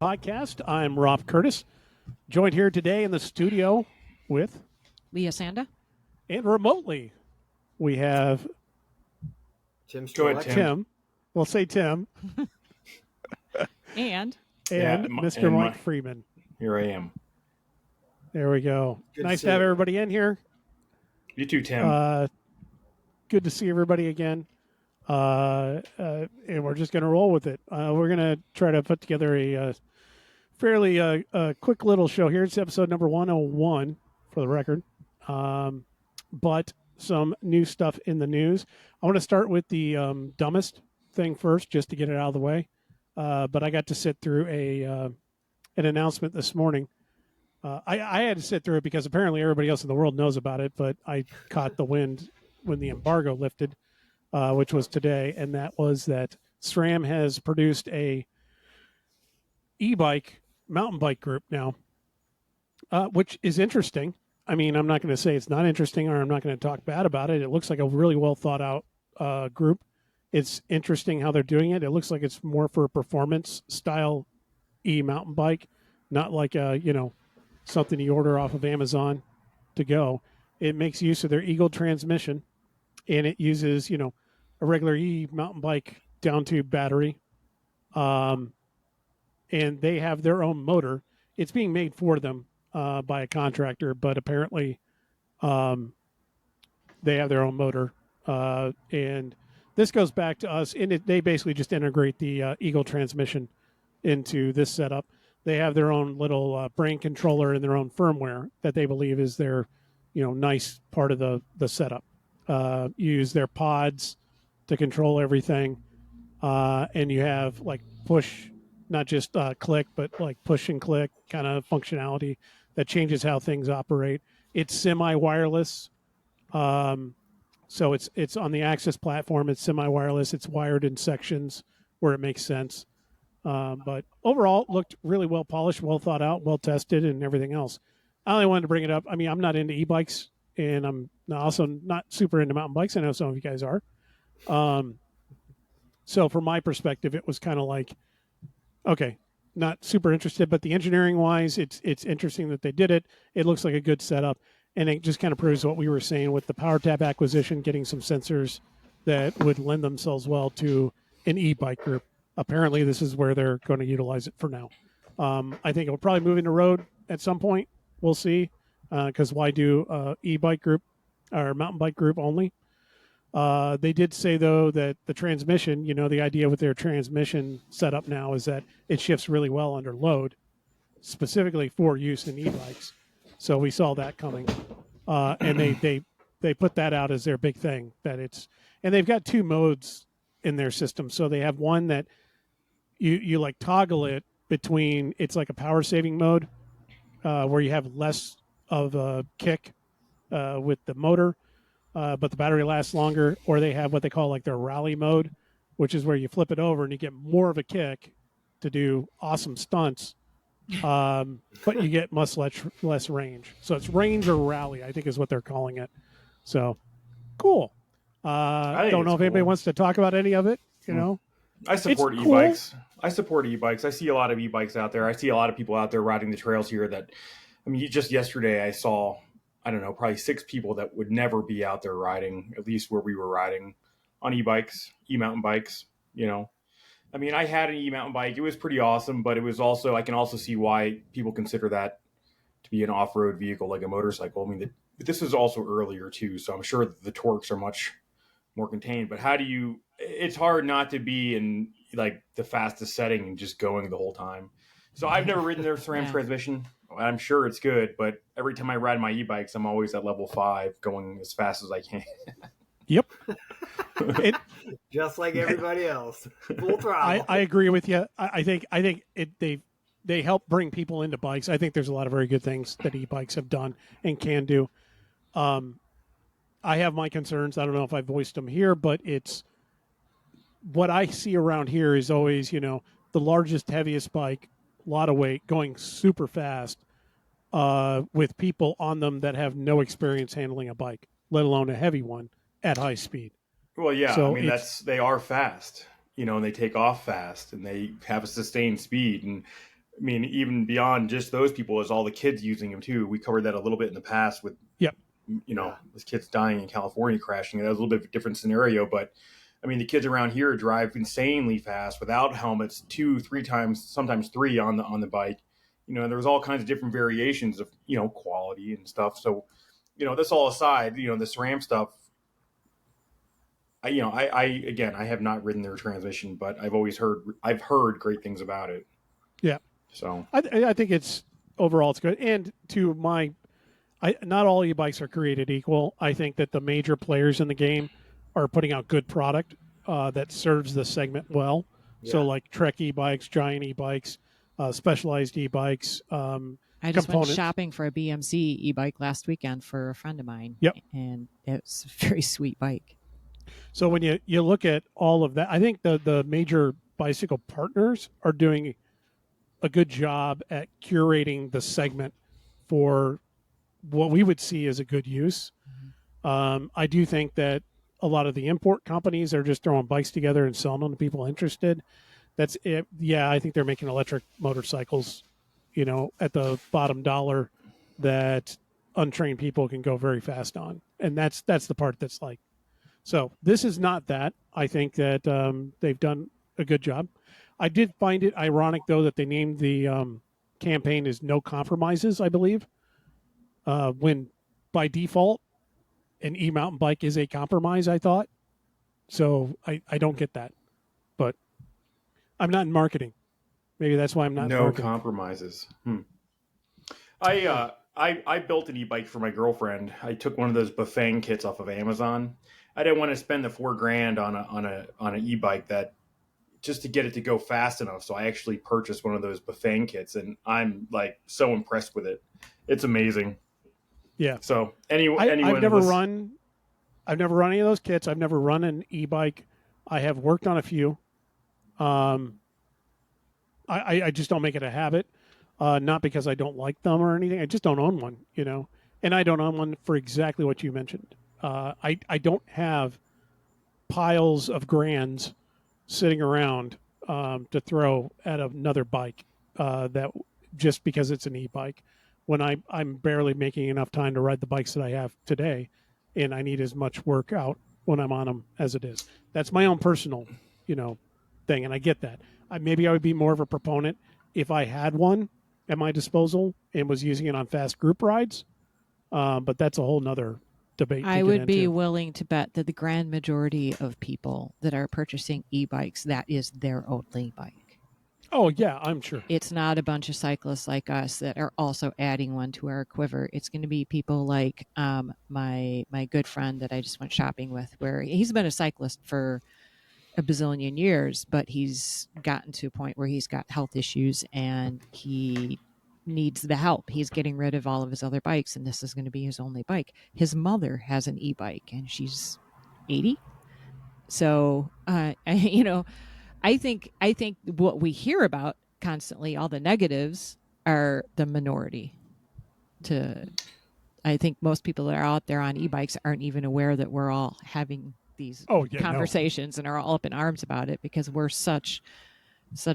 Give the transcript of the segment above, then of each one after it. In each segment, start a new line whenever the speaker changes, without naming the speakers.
Podcast. I'm Rob Curtis, joined here today in the studio with
Leah, Sanda,
and remotely we have
Strelecki.
Tim. We'll say Tim
and
Mr. Mike Friedman.
Here I am.
There we go.
Good
nice
to
to have
see you.
everybody in here.
You too, Tim.
Good to see everybody again. And we're just going to roll with it. We're going to try to put together a fairly quick little show here. It's episode number 101 for the record. But some new stuff in the news. I want to start with the dumbest thing first, just to get it out of the way. But I got to sit through an announcement this morning. I had to sit through it because apparently everybody else in the world knows about it, but I caught the wind when the embargo lifted, which was today, and that was that SRAM has produced a e-bike mountain bike group now, which is interesting. I mean, I'm not going to say it's not interesting, or I'm not going to talk bad about it. It looks like a really well thought out group. It's interesting how they're doing it. It looks like it's more for a performance style mountain bike, not like something you order off of Amazon to go. It makes use of their Eagle transmission, and it uses a regular mountain bike down tube battery, and they have their own motor. It's being made for them by a contractor, but apparently they have their own motor, and this goes back to us. And they basically just integrate the Eagle transmission into this setup. They have their own little brain controller and their own firmware that they believe is their, nice part of the setup. Use their pods to control everything, and you have like push, not just click, but like push and click kind of functionality that changes how things operate. It's semi-wireless, so it's on the Axis platform. It's semi-wireless. It's wired in sections where it makes sense. But overall, it looked really well polished, well thought out, well tested, and everything else. I only wanted to bring it up. I mean, I'm not into e-bikes, and I'm also not super into mountain bikes. I know some of you guys are. So from my perspective, it was kind of like, okay, not super interested, but the engineering-wise, it's interesting that they did it. It looks like a good setup, and it just kind of proves what we were saying with the PowerTap acquisition, getting some sensors that would lend themselves well to an e-bike group. Apparently, this is where they're going to utilize it for now. I think it will probably move into road at some point. We'll see, because why do e-bike group or mountain bike group only? They did say, though, that the transmission, the idea with their transmission setup now is that it shifts really well under load, specifically for use in e-bikes. So we saw that coming. And they put that out as their big thing. And they've got two modes in their system. So they have one that you like toggle it between, it's like a power saving mode, where you have less of a kick with the motor, but the battery lasts longer. Or they have what they call like their rally mode, which is where you flip it over and you get more of a kick to do awesome stunts, but you get much less range. So it's range or rally, I think is what they're calling it. So cool. I don't know if anybody wants to talk about any of it,
I support e-bikes. Cool. I support e-bikes. I see a lot of e-bikes out there. I see a lot of people out there riding the trails here that, just yesterday I saw, I don't know, probably 6 people that would never be out there riding, at least where we were riding, on e-bikes, e-mountain bikes, I had an e-mountain bike. It was pretty awesome, but it was also, I can also see why people consider that to be an off-road vehicle, like a motorcycle. This was also earlier too, so I'm sure that the torques are much more contained, but it's hard not to be in like the fastest setting and just going the whole time. So I've never ridden their SRAM transmission. I'm sure it's good, but every time I ride my e-bikes, I'm always at level 5 going as fast as I can.
Yep.
Just like everybody else. Full throttle.
I agree with you. I think they help bring people into bikes. I think there's a lot of very good things that e-bikes have done and can do. I have my concerns. I don't know if I voiced them here, but it's what I see around here is always, the largest, heaviest bike, a lot of weight, going super fast, with people on them that have no experience handling a bike, let alone a heavy one at high speed.
Well, yeah, so they are fast, and they take off fast and they have a sustained speed. And I mean, even beyond just those people, is all the kids using them too. We covered that a little bit in the past with,
Yep.
with kids dying in California crashing. That was a little bit of a different scenario, but I mean, the kids around here drive insanely fast without helmets, 2-3 times, sometimes 3 on the bike. And there was all kinds of different variations of quality and stuff. So, this all aside, the SRAM stuff. I have not ridden their transmission, but I've heard great things about it.
Yeah.
So
I think overall it's good. And not all e-bikes are created equal. I think that the major players in the game are putting out good product that serves the segment well. Yeah. So like Trek e-bikes, Giant e-bikes, Specialized e-bikes.
I just went shopping for a BMC e-bike last weekend for a friend of mine.
Yep.
And it's a very sweet bike.
So when you look at all of that, I think the major bicycle partners are doing a good job at curating the segment for what we would see as a good use. I do think that a lot of the import companies are just throwing bikes together and selling them to people interested. That's it. Yeah, I think they're making electric motorcycles, at the bottom dollar that untrained people can go very fast on. And that's the part that's like, so this is not that. I think that they've done a good job. I did find it ironic, though, that they named the campaign as No Compromises, I believe, when by default an e-mountain bike is a compromise, I thought. So I don't get that. But I'm not in marketing. Maybe that's why I'm not in marketing.
No compromises. I built an e-bike for my girlfriend. I took one of those Bafang kits off of Amazon. I didn't want to spend the $4,000 on an e-bike that just to get it to go fast enough. So I actually purchased one of those Bafang kits, and I'm like so impressed with it. It's amazing.
Yeah.
So
I've never run any of those kits. I've never run an e-bike. I have worked on a few. I just don't make it a habit. Not because I don't like them or anything. I just don't own one, and I don't own one for exactly what you mentioned. I don't have piles of grands sitting around to throw at another bike that just because it's an e-bike when I'm barely making enough time to ride the bikes that I have today, and I need as much work out when I'm on them as it is. That's my own personal, thing, and I get that. Maybe I would be more of a proponent if I had one at my disposal and was using it on fast group rides, but that's a whole nother debate.
I would be willing to bet that the grand majority of people that are purchasing e-bikes, that is their only bike.
Oh, yeah, I'm sure.
It's not a bunch of cyclists like us that are also adding one to our quiver. It's going to be people like my good friend that I just went shopping with, where he's been a cyclist for a bazillion years, but he's gotten to a point where he's got health issues and he needs the help. He's getting rid of all of his other bikes, and this is going to be his only bike. His mother has an e-bike, and she's 80. So, I think what we hear about constantly, all the negatives, are the minority. I think most people that are out there on e-bikes aren't even aware that we're all having these conversations and are all up in arms about it because we're such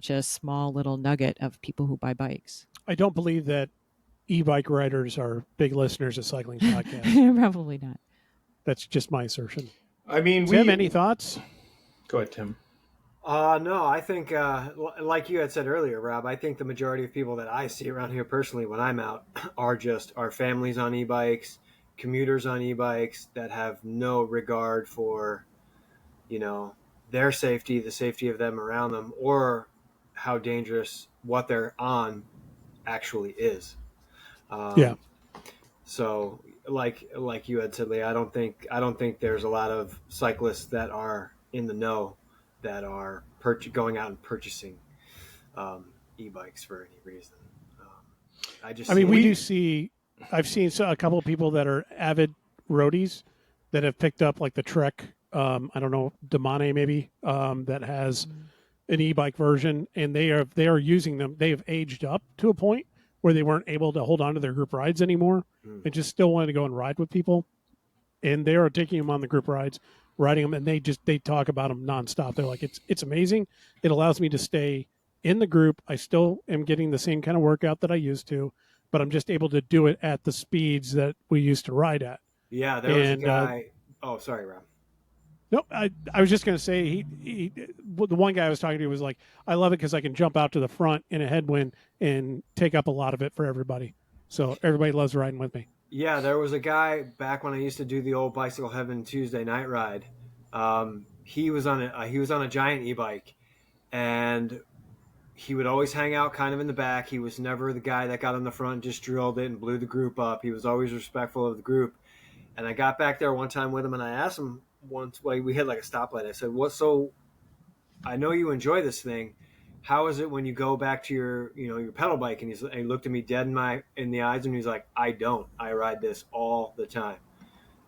a small little nugget of people who buy bikes.
I don't believe that e-bike riders are big listeners of cycling podcasts.
Probably not.
That's just my assertion.
I mean,
Tim, any thoughts?
Go ahead, Tim.
No, I think, like you had said earlier, Rob, I think the majority of people that I see around here personally when I'm out are families on e-bikes, commuters on e-bikes that have no regard for, their safety, the safety of them around them, or how dangerous what they're on actually is. So like you had said, Leah, I don't think there's a lot of cyclists that are in the know that are going out and purchasing e-bikes for any reason.
I've seen a couple of people that are avid roadies that have picked up like the Trek, I don't know, Damane maybe, that has an e-bike version, and they are using them. They have aged up to a point where they weren't able to hold on to their group rides anymore and just still wanted to go and ride with people. And they are taking them on the group rides, riding them, and they talk about them nonstop. They're like, it's amazing. It allows me to stay in the group. I still am getting the same kind of workout that I used to, but I'm just able to do it at the speeds that we used to ride at.
Yeah, there was a guy. Oh, sorry, Rob.
No, I was just going to say the one guy I was talking to was like, I love it because I can jump out to the front in a headwind and take up a lot of it for everybody. So everybody loves riding with me.
Yeah, there was a guy back when I used to do the old Bicycle Heaven Tuesday night ride. He was on a giant e-bike, and he would always hang out kind of in the back. He was never the guy that got on the front, just drilled it and blew the group up. He was always respectful of the group. And I got back there one time with him, and I asked him once, well, we had like a stoplight. I said, so I know you enjoy this thing. How is it when you go back to your pedal bike? And he looked at me dead in the eyes, and he's like, I don't. I ride this all the time.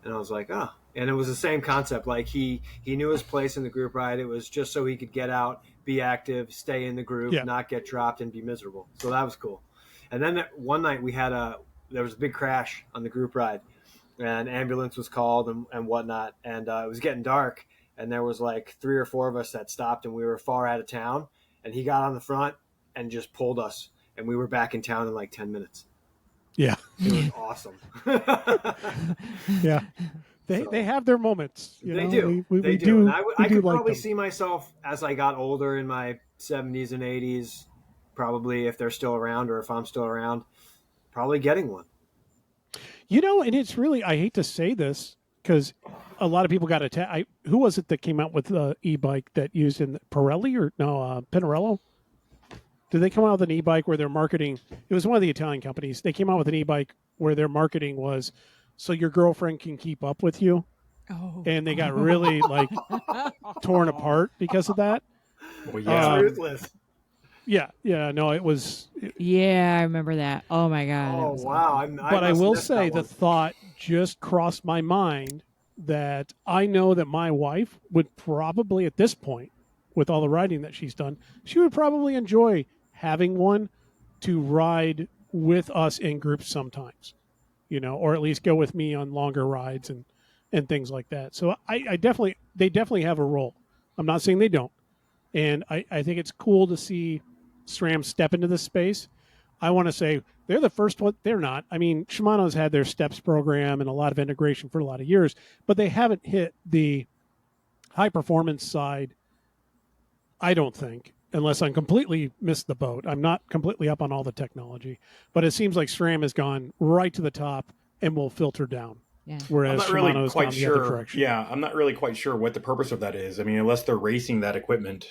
And I was like, oh. And it was the same concept. Like he knew his place in the group ride. It was just so he could get out, be active, stay in the group, not get dropped and be miserable. So that was cool. And then one night there was a big crash on the group ride, and ambulance was called and whatnot. And it was getting dark, and there was like 3 or 4 of us that stopped, and we were far out of town. And he got on the front and just pulled us, and we were back in town in like 10 minutes.
Yeah.
It was awesome.
Yeah. They have their moments.
They do. They do. And I could probably see myself as I got older in my 70s and 80s, probably if they're still around or if I'm still around, probably getting one.
And it's really, I hate to say this because a lot of people got attacked. Who was it that came out with the e-bike that used in Pinarello? Did they come out with an e-bike where their marketing, it was one of the Italian companies. They came out with an e-bike where their marketing was so your girlfriend can keep up with you.
Oh.
And they got really torn apart because of that.
Well, yeah.
Ruthless.
Yeah. No, it was.
Yeah, I remember that. Oh my God.
Oh, wow.
But I will say the thought just crossed my mind that I know that my wife would probably at this point, with all the riding that she's done, she would probably enjoy having one to ride with us in groups sometimes, or at least go with me on longer rides and things like that. So they definitely have a role. I'm not saying they don't. And I think it's cool to see SRAM step into this space. I want to say they're the first one. They're not. I mean, Shimano's had their STEPS program and a lot of integration for a lot of years, but they haven't hit the high performance side, I don't think, unless I'm completely missed the boat. I'm not completely up on all the technology, but it seems like SRAM has gone right to the top and will filter down.
Yeah.
Whereas
I'm not really
Shimano's
quite
gone the other
sure.
direction.
Yeah, I'm not really quite sure what the purpose of that is. I mean, unless they're racing that equipment,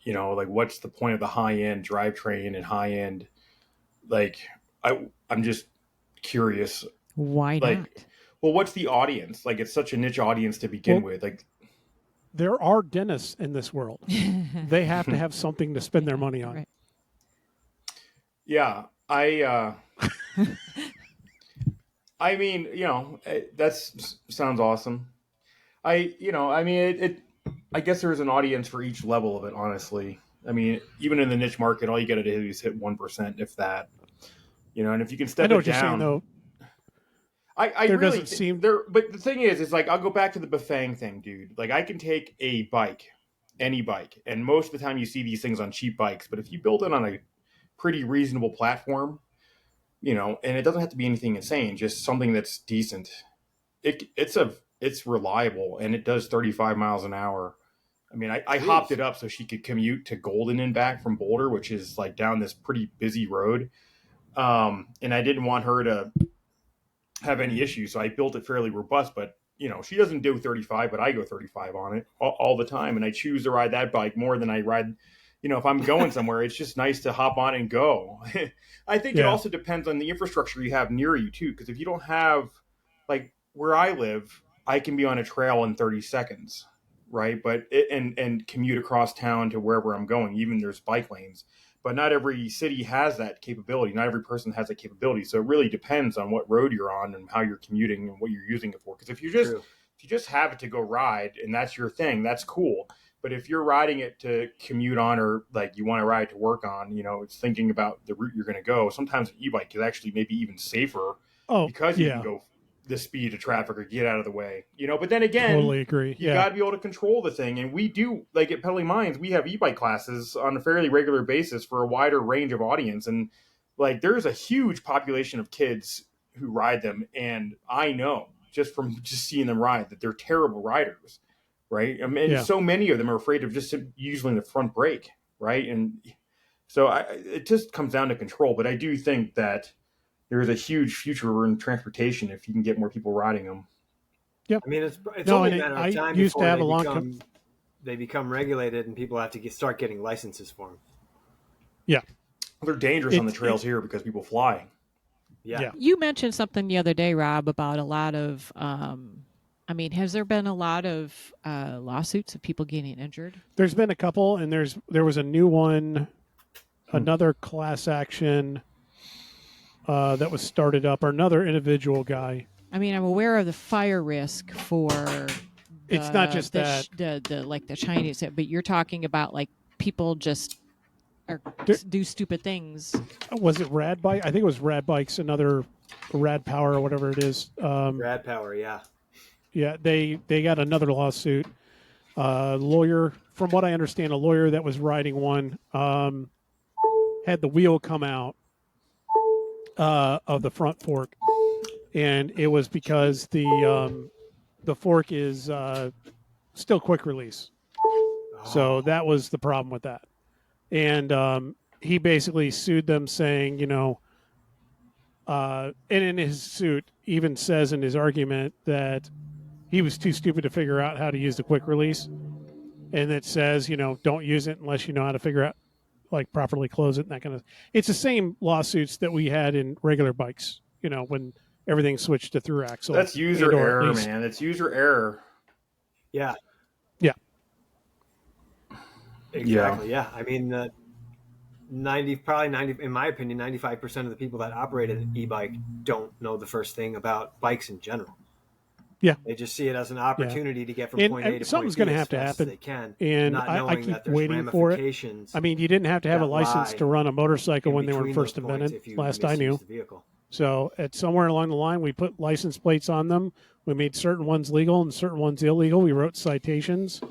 like what's the point of the high end drivetrain and high end? Like, I'm just curious.
Why not?
Well, what's the audience? Like, it's such a niche audience to begin with. Like,
there are dentists in this world. They have to have something to spend their money on.
Right.
Yeah, I mean, that sounds awesome. I guess there's an audience for each level of it, honestly. I mean, even in the niche market, all you got to do is hit 1%, if that. And if you can step it down. I know what you're saying, though. I
there
really
doesn't seem
there, but the thing is like I'll go back to the Bafang thing, dude. Like I can take a bike, any bike, and most of the time you see these things on cheap bikes. But if you build it on a pretty reasonable platform, and it doesn't have to be anything insane, just something that's decent. It's reliable and it does 35 miles an hour. I mean, I hopped it up so she could commute to Golden and back from Boulder, which is like down this pretty busy road. And I didn't want her to have any issues, so I built it fairly robust. But she doesn't do 35, but I go 35 on it all the time, and I choose to ride that bike more than I ride. If I'm going somewhere, it's just nice to hop on and go. I think it also depends on the infrastructure you have near you too, because if you don't have, like where I live, I can be on a trail in 30 seconds, right? But and commute across town to wherever I'm going. Even there's bike lanes. But not every city has that capability. Not every person has that capability. So it really depends on what road you're on and how you're commuting and what you're using it for. Because if you just have it to go ride and that's your thing, that's cool. But if you're riding it to commute on or like you want to ride to work on, it's thinking about the route you're going to go. Sometimes an e-bike is actually maybe even safer because you can go the speed of traffic or get out of the way, but then again,
Totally agree.
You got to be able to control the thing. And we do, like at Pedaling Minds, we have e-bike classes on a fairly regular basis for a wider range of audience. And like, there's a huge population of kids who ride them. And I know just from just seeing them ride that they're terrible riders. Right. I mean, so many of them are afraid of just using the front brake. Right. And so it just comes down to control. But I do think that there's a huge future in transportation if you can get more people riding them.
Yep.
I mean, it's only a matter of time
used to have
before they become regulated and people have to start getting licenses for them.
Yeah.
They're dangerous on the trails here because people fly.
Yeah.
You mentioned something the other day, Rob, about a lot of, has there been a lot of lawsuits of people getting injured?
There's been a couple, and there was a new one, another class action that was started up, or another individual guy.
I mean, I'm aware of the fire risk for.
It's not just that
the Chinese, but you're talking about like people just do stupid things.
Was it Rad Bike? I think it was Rad Bikes, another Rad Power or whatever it is.
Rad Power, yeah.
Yeah, they got another lawsuit. Lawyer, from what I understand, a lawyer that was riding one had the wheel come out of the front fork, and it was because the fork is still quick release. So that was the problem with that. And he basically sued them saying, and in his suit even says in his argument that he was too stupid to figure out how to use the quick release. And it says, don't use it unless you know how to figure out, like, properly close it and that kind of. It's the same lawsuits that we had in regular bikes, when everything switched to through axle.
That's user error, man. It's user error.
Yeah.
Yeah.
Exactly. Yeah. I mean, probably 90, in my opinion, 95% of the people that operate an e-bike don't know the first thing about bikes in general.
Yeah.
They just see it as an opportunity to get from point A to point B.
Something's going to have to happen.
They can,
and I keep waiting for it. I mean, you didn't have to have a license to run a motorcycle when they were first invented, last I knew. So at somewhere along the line, we put license plates on them. We made certain ones legal and certain ones illegal. We wrote citations,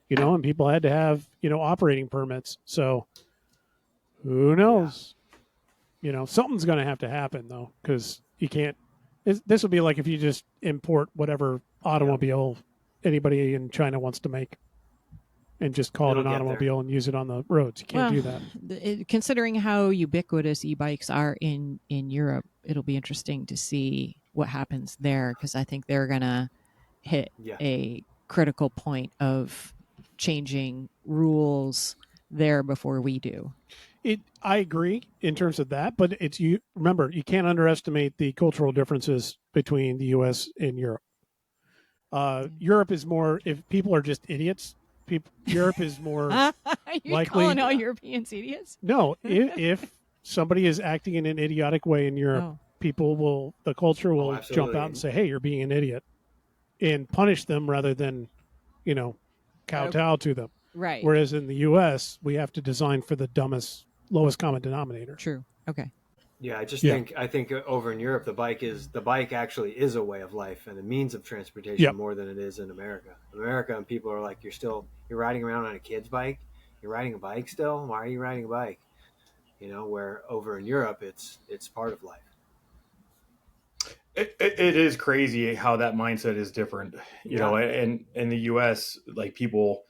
and people had to have, operating permits. So who knows? Something's going to have to happen, though, because you can't. This would be like if you just import whatever automobile anybody in China wants to make and just call it an automobile and use it on the roads. You can't do that.
Considering how ubiquitous e-bikes are in Europe, it'll be interesting to see what happens there, because I think they're going to hit a critical point of changing rules there before we do.
I agree in terms of that, but remember, you can't underestimate the cultural differences between the U.S. and Europe. Europe is more, if people are just idiots, Europe is more likely.
Calling all Europeans idiots?
No, if somebody is acting in an idiotic way in Europe, the culture will jump out and say, hey, you're being an idiot, and punish them rather than, kowtow to them.
Right.
Whereas in the U.S., we have to design for the lowest common denominator.
True. Okay.
Yeah, I think over in Europe, the bike actually is a way of life and a means of transportation more than it is in America. America, and people are like, you're riding around on a kid's bike. You're riding a bike still. Why are you riding a bike? Where over in Europe, it's part of life.
It is crazy how that mindset is different. You know, and in the U.S., like people.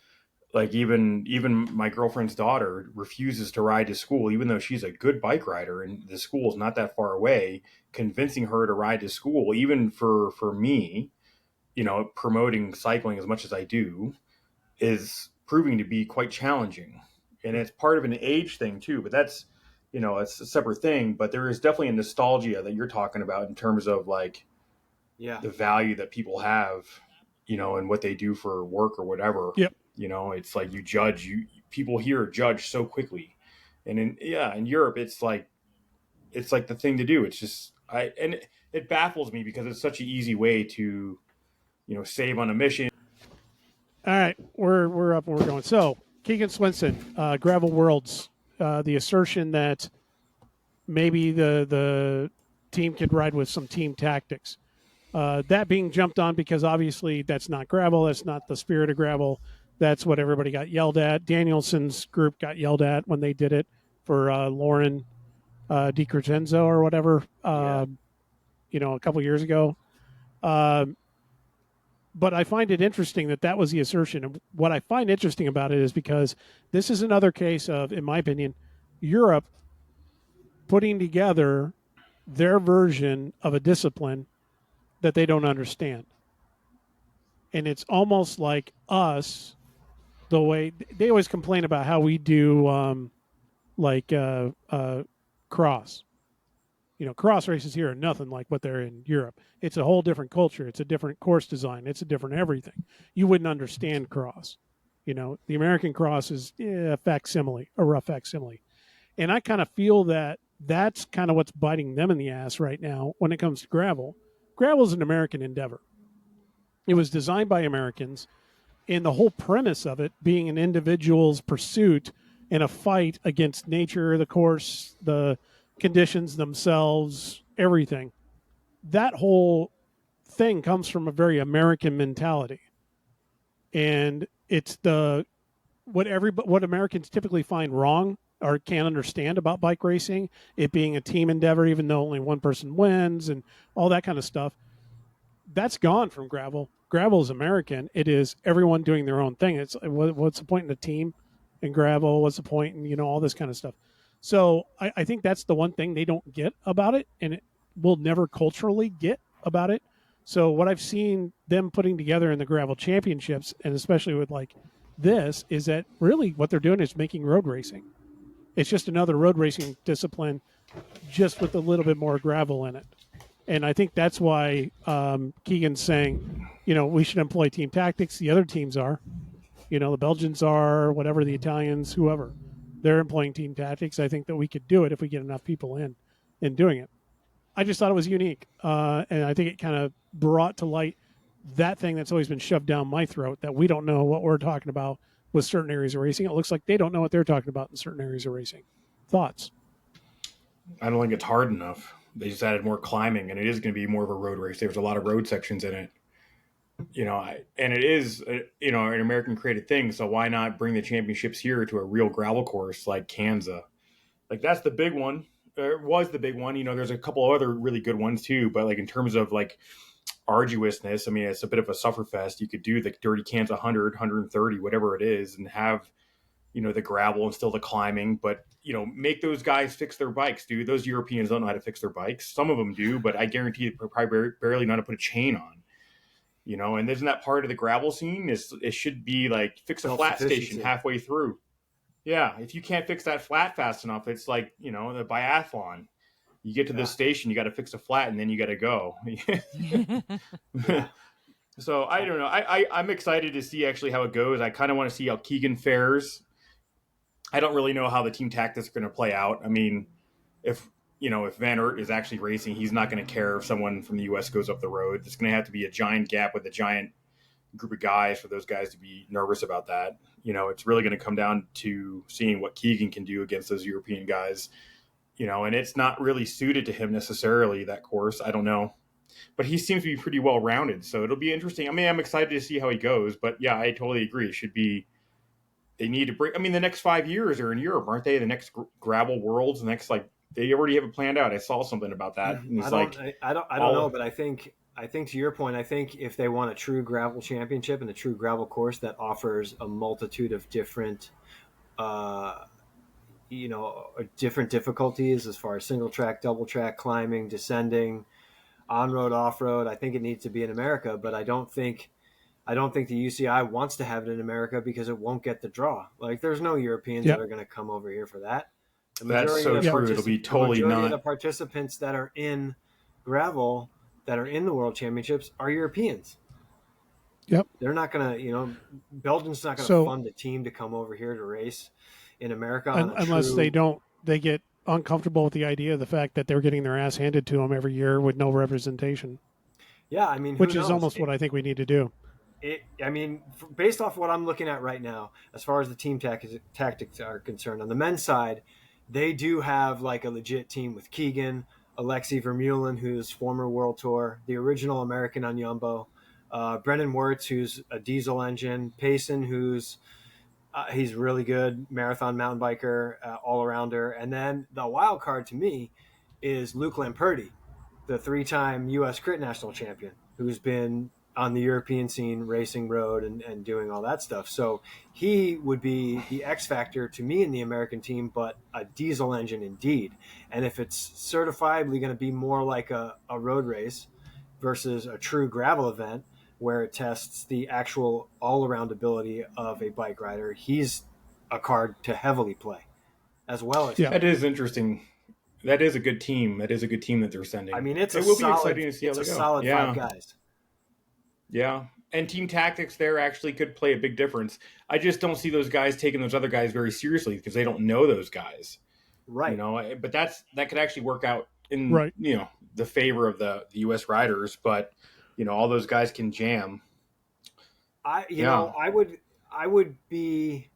Like even my girlfriend's daughter refuses to ride to school, even though she's a good bike rider and the school is not that far away. Convincing her to ride to school, even for me, promoting cycling as much as I do, is proving to be quite challenging. And it's part of an age thing too, but that's, it's a separate thing. But there is definitely a nostalgia that you're talking about in terms of the value that people have, and what they do for work or whatever.
Yep.
It's like people here judge so quickly. And in Europe, it's like the thing to do. It's just, it baffles me because it's such an easy way to, save on emissions.
All right. We're up and we're going. So Keegan Swinson, Gravel Worlds, the assertion that maybe the team could ride with some team tactics. That being jumped on because obviously that's not gravel. That's not the spirit of gravel. That's what everybody got yelled at. Danielson's group got yelled at when they did it for Lauren DiCrescenzo or whatever, a couple years ago. But I find it interesting that was the assertion. And what I find interesting about it is because this is another case of, in my opinion, Europe putting together their version of a discipline that they don't understand. And it's almost like us, the way they always complain about how we do cross. Cross races here are nothing like what they're in Europe. It's a whole different culture. It's a different course design. It's a different everything. You wouldn't understand cross. The American cross is a facsimile, a rough facsimile. And I kind of feel that that's kind of what's biting them in the ass right now when it comes to gravel. Gravel is an American endeavor. It was designed by Americans, and the whole premise of it being an individual's pursuit and a fight against nature, the course, the conditions themselves, everything. That whole thing comes from a very American mentality. And it's what Americans typically find wrong or can't understand about bike racing, it being a team endeavor, even though only one person wins and all that kind of stuff. That's gone from gravel. Gravel is American. It is everyone doing their own thing. It's what's the point in a team in gravel? What's the point in, all this kind of stuff? So I think that's the one thing they don't get about it, and it will never culturally get about it. So what I've seen them putting together in the gravel championships, and especially with like this, is that really what they're doing is making road racing. It's just another road racing discipline, just with a little bit more gravel in it. And I think that's why Keegan's saying, we should employ team tactics. The other teams are, the Belgians are, whatever, the Italians, whoever. They're employing team tactics. I think that we could do it if we get enough people in doing it. I just thought it was unique. And I think it kind of brought to light that thing that's always been shoved down my throat, that we don't know what we're talking about with certain areas of racing. It looks like they don't know what they're talking about in certain areas of racing. Thoughts?
I don't think it's hard enough. They just added more climbing, and it is going to be more of a road race. There's a lot of road sections in it, and it is, an American created thing. So why not bring the championships here to a real gravel course like Kansas? Like that's the big one. It was the big one. There's a couple of other really good ones too. But like in terms of like arduousness, I mean, it's a bit of a sufferfest. You could do the Dirty Kansas 100, 130, whatever it is, and have the gravel and still the climbing, but make those guys fix their bikes, dude. Those Europeans don't know how to fix their bikes. Some of them do, but I guarantee you probably barely know how to put a chain on, and isn't that part of the gravel scene? It should be like fix a flat station halfway through. Yeah. If you can't fix that flat fast enough, it's like, the biathlon. You get to this station, you got to fix a flat and then you got to go. So I don't know. I'm excited to see actually how it goes. I kind of want to see how Keegan fares. I don't really know how the team tactics are going to play out. I mean, if Van Aert is actually racing, he's not going to care if someone from the U.S. goes up the road. There's going to have to be a giant gap with a giant group of guys for those guys to be nervous about that. It's really going to come down to seeing what Keegan can do against those European guys, and it's not really suited to him necessarily, that course. I don't know. But he seems to be pretty well-rounded, so it'll be interesting. I mean, I'm excited to see how he goes, but yeah, I totally agree. It should be... They need to bring. I mean, the next 5 years are in Europe, aren't they? The next gravel worlds, they already have it planned out. I saw something about that. And
I don't know, but I think to your point, I think if they want a true gravel championship and a true gravel course that offers a multitude of different, different difficulties as far as single track, double track, climbing, descending, on road, off road, I think it needs to be in America. But I don't think the UCI wants to have it in America because it won't get the draw. Like, there's no Europeans that are going to come over here for that.
That's so true. It'll be totally
the majority
not.
Of the participants that are in gravel, that are in the World Championships, are Europeans.
Yep.
They're not going to, Belgium's not going to fund a team to come over here to race in America.
Unless they get uncomfortable with the idea of the fact that they're getting their ass handed to them every year with no representation.
Yeah, I mean,
which is almost what I think we need to do.
Based off what I'm looking at right now, as far as the team tactics are concerned, on the men's side, they do have like a legit team with Keegan, Alexei Vermeulen, who's former World Tour, the original American on Jumbo, Brennan Wirtz, who's a diesel engine, Payson, who's he's really good marathon mountain biker, all arounder, and then the wild card to me is Luke Lamperti, the 3-time U.S. Crit National Champion, who's been on the European scene, racing road and doing all that stuff. So he would be the X factor to me in the American team, but a diesel engine indeed. And if it's certifiably going to be more like a road race versus a true gravel event where it tests the actual all-around ability of a bike rider, he's a card to heavily play as well as.
Yeah.
That is interesting. That is a good team. That is a good team that they're sending.
I mean, it
will be exciting to see how
it's
they
a
go.
solid 5 guys.
Yeah. And team tactics there actually could play a big difference. I just don't see those guys taking those other guys very seriously because they don't know those guys.
Right.
You know, but that could actually work out in,
Right.
you know, the favor of the U.S. riders. But, you know, all those guys can jam.
I would be.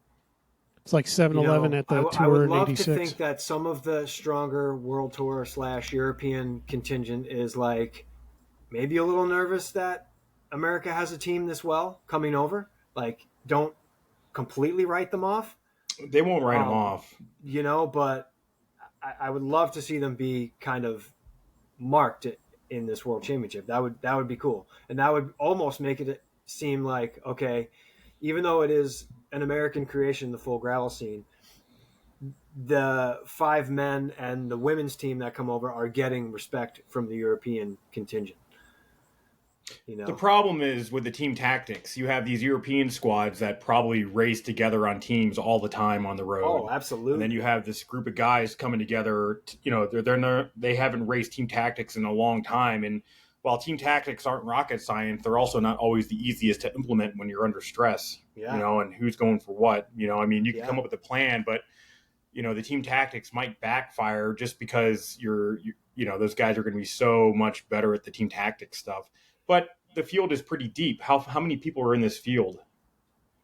It's like 7-Eleven at the
I
tour
would
in
love
'86.
to think that some of the stronger World Tour / European contingent is like maybe a little nervous that America has a team this well coming over. Like, don't completely write them off.
They won't write them off.
You know, but I would love to see them be kind of marked in this World Championship. That would be cool. And that would almost make it seem like, okay, even though it is an American creation, the full gravel scene, the 5 men and the women's team that come over are getting respect from the European contingent. You know,
the problem is with the team tactics, you have these European squads that probably race together on teams all the time on the road.
Oh, absolutely.
And then you have this group of guys coming together. You know, they haven't raced team tactics in a long time. And while team tactics aren't rocket science, they're also not always the easiest to implement when you're under stress.
Yeah.
You know, and who's going for what. You know, I mean, you can come up with a plan, but you know, the team tactics might backfire just because you know, those guys are going to be so much better at the team tactics stuff. But the field is pretty deep. How many people are in this field?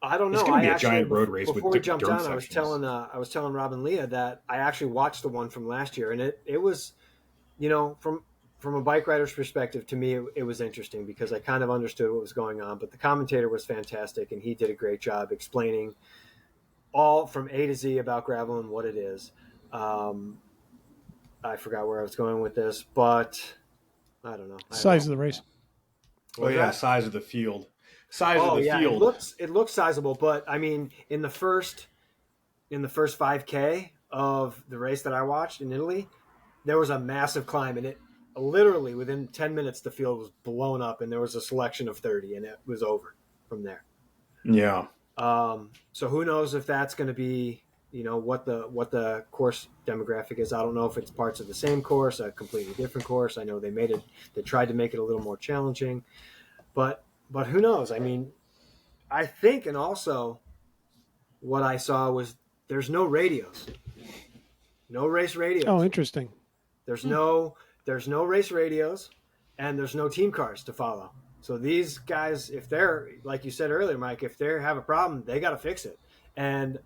I don't know.
It's going to be a giant road race.
Before we jumped on, I was telling Rob and Leah that I actually watched the one from last year, and it was, you know, from a bike rider's perspective, to me, it was interesting because I kind of understood what was going on. But the commentator was fantastic, and he did a great job explaining all from A to Z about gravel and what it is. I forgot where I was going with this, but I don't know.
Size of the race.
Size of the field. Of the field.
It looks sizable, but I mean, in the first 5K of the race that I watched in Italy, there was a massive climb, and it literally within 10 minutes the field was blown up, and there was a selection of 30, and it was over from there.
Yeah.
So who knows if that's going to be, you know, what the course demographic is. I don't know if it's parts of the same course, a completely different course. I know they tried to make it a little more challenging, but who knows? I mean, I think, and also what I saw was there's no radios, no race radios.
Oh, interesting.
There's no race radios, and there's no team cars to follow. So these guys, if they're, like you said earlier, Mike, if they have a problem, they got to fix it. And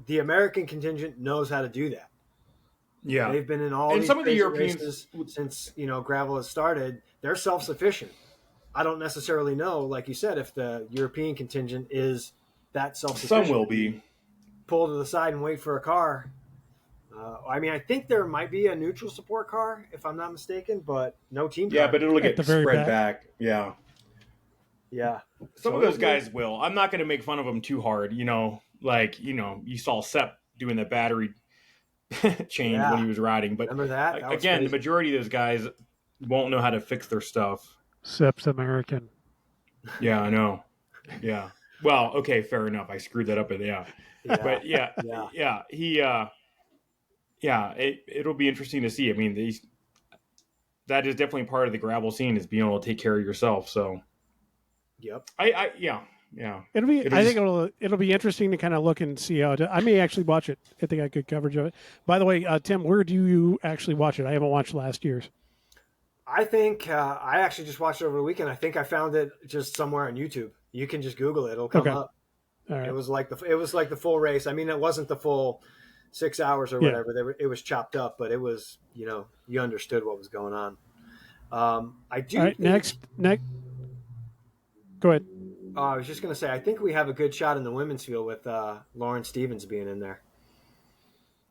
the American contingent knows how to do that.
Yeah.
They've been in all
and
these
some of the
Europeans
races
since, you know, gravel has started. They're self-sufficient. I don't necessarily know, like you said, if the European contingent is that self-sufficient.
Some will be.
Pull to the side and wait for a car. I mean, I think there might be a neutral support car, if I'm not mistaken, but no team car.
Yeah, but it'll get
the very
spread
back.
Yeah.
Yeah.
Some of those guys will. I'm not going to make fun of them too hard. You know, like, you know, you saw Sepp doing the battery change when he was riding. But
remember that? That
again,
crazy.
the majority of those guys won't know how to fix their stuff.
Sepp's American.
Yeah, I know. Yeah. Well, okay, fair enough. I screwed that up. Yeah. But it'll be interesting to see. I mean, that is definitely part of the gravel scene, is being able to take care of yourself. So,
yep.
Yeah.
It'll be. I think it'll be interesting to kind of look and see how. I may actually watch it. I think I got good coverage of it. By the way, Tim, where do you actually watch it? I haven't watched last year's.
I think I actually just watched it over the weekend. I think I found it just somewhere on YouTube. You can just Google it; it'll come up.
All right.
It was like the full race. I mean, it wasn't the full 6 hours or
Yeah.
whatever. It was chopped up, but it was, you understood what was going on. I do.
All right, next. Go ahead.
I was just going to say, I think we have a good shot in the women's field with Lauren Stevens being in there.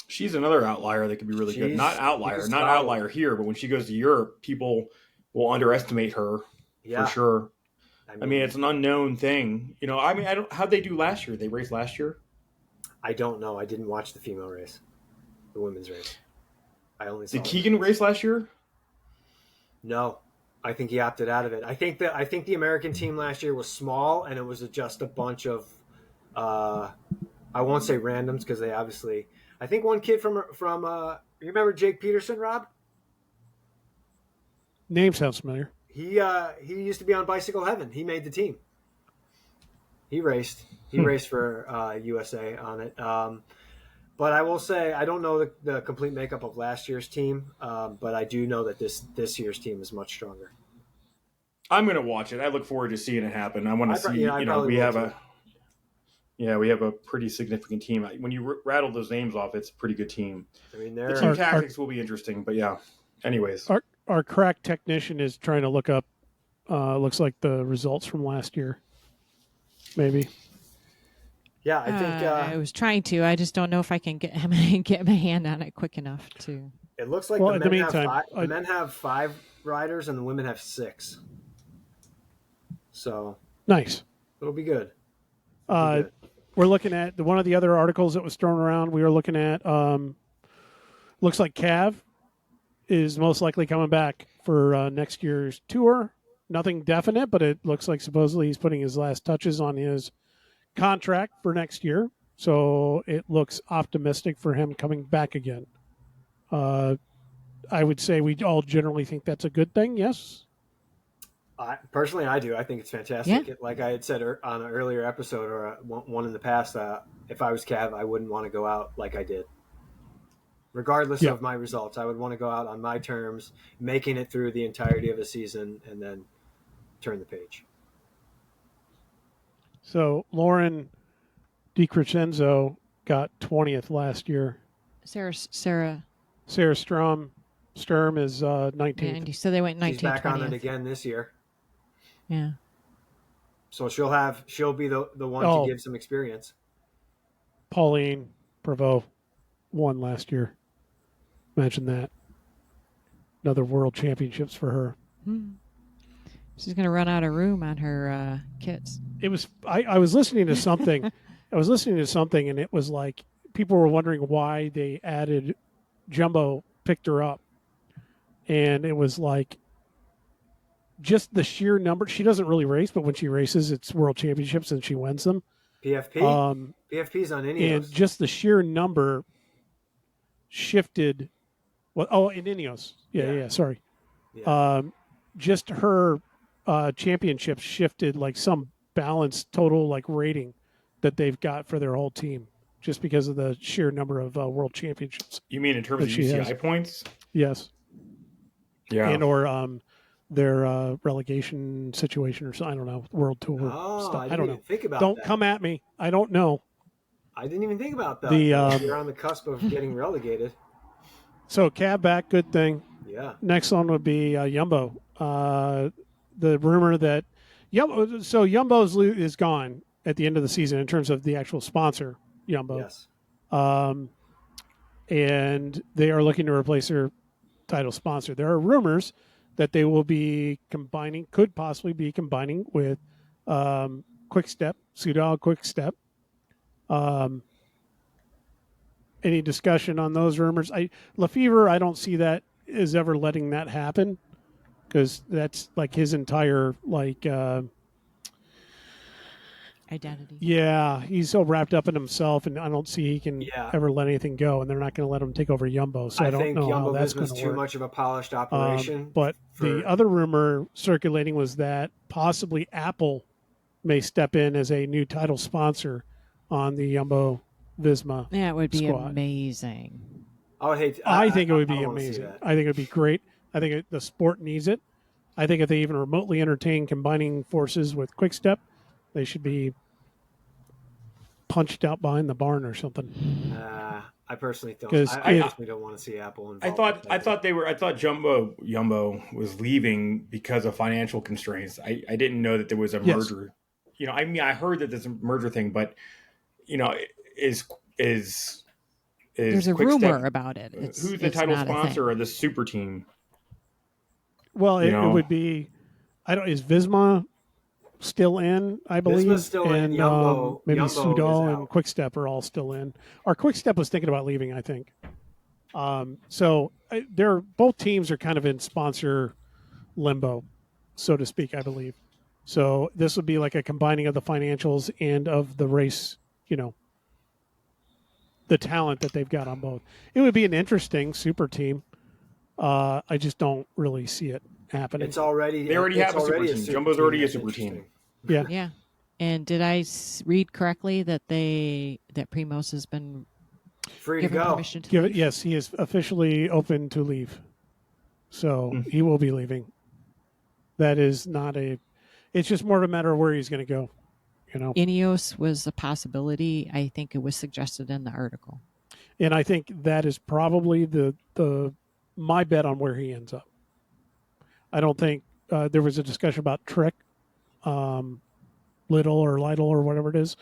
She's another outlier that could be really good. Not outlier here, but when she goes to Europe, people will underestimate her for sure. I mean, it's an unknown thing. How'd they do last year? They raced last year?
I don't know. I didn't watch the female race, the women's race. I only saw.
Did Keegan race last year?
No, I think he opted out of it. I think the American team last year was small, and it was just a bunch of, I won't say randoms because they obviously. I think one kid from you remember Jake Peterson, Rob?
Name sounds familiar.
He used to be on Bicycle Heaven. He made the team. He raced. He raced for USA on it. But I will say I don't know the complete makeup of last year's team, but I do know that this year's team is much stronger.
I'm going to watch it. I look forward to seeing it happen. I want to see. We have a pretty significant team. When you rattle those names off, it's a pretty good team. I mean, the team tactics will be interesting, but yeah. Anyways,
our crack technician is trying to look up. Looks like the results from last year. Maybe.
Yeah, I think
I was trying to. I just don't know if I can get my hand on it quick enough to.
It looks like the men have 5 riders and the women have 6. So
nice.
It'll be good.
We're looking at one of the other articles that was thrown around. We were looking at. Looks like Cav is most likely coming back for next year's tour. Nothing definite, but it looks like supposedly he's putting his last touches on his contract for next year. So it looks optimistic for him coming back again. I would say we all generally think that's a good thing. Yes.
Personally, I do. I think it's fantastic.
Yeah.
Like I had said on an earlier episode or one in the past, if I was Cav, I wouldn't want to go out like I did. Regardless of my results, I would want to go out on my terms, making it through the entirety of the season, and then turn the page.
So Lauren DiCrescenzo got 20th last year.
Sarah
Sturm is 19th.
So they went 19th.
She's back
20th.
on it again this year.
Yeah.
So she'll be the one to give some experience.
Pauline Prevost won last year. Imagine that. Another world championships for her.
She's going to run out of room on her kits.
It was. I was listening to something. And it was like people were wondering why they added Jumbo picked her up, and it was like just the sheer number. She doesn't really race, but when she races, it's world championships and she wins them.
PFP. PFP's on Ineos.
And just the sheer number shifted. Well, in Ineos. Yeah. Sorry. Yeah. Just her championships shifted like some balanced total like rating that they've got for their whole team just because of the sheer number of world championships.
You mean in terms of UCI points?
Yes.
Yeah.
And or their relegation situation or something. I don't know. World Tour stuff. I don't know.
Think about
don't come at me. I don't know.
I didn't even think about that. You're on the cusp of getting relegated.
So Cab back, good thing.
Yeah.
Next one would be Jumbo. The rumor that Jumbo's is gone at the end of the season in terms of the actual sponsor, Jumbo.
Yes.
And they are looking to replace their title sponsor. There are rumors that they will be could possibly be combining with Quick Step, Soudal Quick Step. Any discussion on those rumors? Lefevre, I don't see that as ever letting that happen because that's like his entire
identity.
Yeah, he's so wrapped up in himself, and I don't see he can ever let anything go. And they're not going to let him take over Jumbo. So I don't know how that's going to work.
Too much of a polished operation.
But the other rumor circulating was that possibly Apple may step in as a new title sponsor on the Jumbo Visma.
Yeah, it would be
squad.
Amazing.
I think it would be amazing. I think it would be great. I think the sport needs it. I think if they even remotely entertain combining forces with Quick Step, they should be punched out behind the barn or something.
I personally don't.
'Cause
I personally don't want to see Apple involved.
I thought Jumbo was leaving because of financial constraints. I didn't know that there was a
Yes.
merger. You know, I mean, I heard that there's a merger thing, but you know, is
There's a
Quick
rumor
Step,
about it.
who's the
It's
title
not a thing.
sponsor of the super team?
Well,
You
it
know?
would be. Is Visma still in? I believe.
Visma's still in.
And maybe
Jumbo is
Soudal and
out.
Quick Step are all still in. Or Quick Step was thinking about leaving, I think. So they're both teams are kind of in sponsor limbo, so to speak, I believe. So this would be like a combining of the financials and of the race, you know, the talent that they've got on both. It would be an interesting super team. I just don't really see it happening.
It's already
They already have a super team. Jumbo's already a
That's
super team.
Yeah.
Yeah. And did I read correctly that Primoz has been
Free to
given
go.
permission to leave?
Yes, he is officially open to leave. So he will be leaving. That is not it's just more of a matter of where he's going to go. You know,
Ineos was a possibility. I think it was suggested in the article.
and I think that is probably my bet on where he ends up. I don't think there was a discussion about Trek, Little or whatever it is,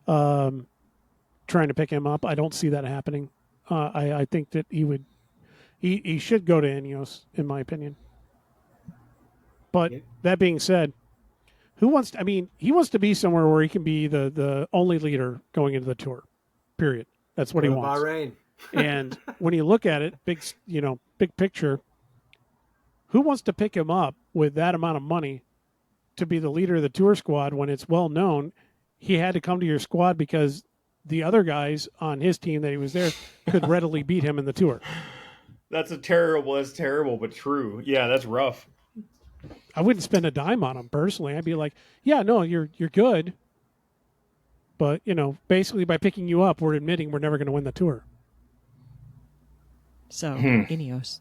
trying to pick him up. I don't see that happening. I think that he should go to Ineos, in my opinion. But that being said, he wants to be somewhere where he can be the only leader going into the tour. Period. That's what he wants.
Bahrain.
And when you look at it, big picture, who wants to pick him up with that amount of money to be the leader of the tour squad when it's well known he had to come to your squad because the other guys on his team that he was there could readily beat him in the tour?
That's terrible, but true. Yeah, that's rough.
I wouldn't spend a dime on him personally. I'd be like, yeah, no, you're good. But, basically by picking you up, we're admitting we're never going to win the tour.
So, Ineos.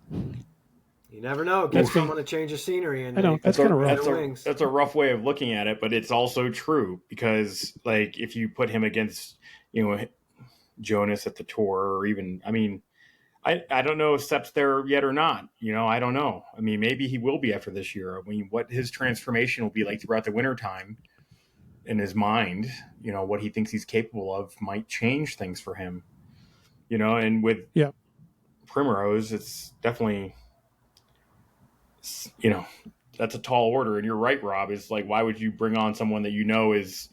You never know. Give someone a change of scenery. And
I know. That's kind of rough.
That's a rough way of looking at it, but it's also true because, like, if you put him against, Jonas at the tour or even, I don't know if Sepp's there yet or not. I don't know. Maybe he will be after this year. What his transformation will be like throughout the wintertime in his mind, what he thinks he's capable of might change things for him. And with Primrose, it's definitely, that's a tall order. And you're right, Rob. It's like, why would you bring on someone that is,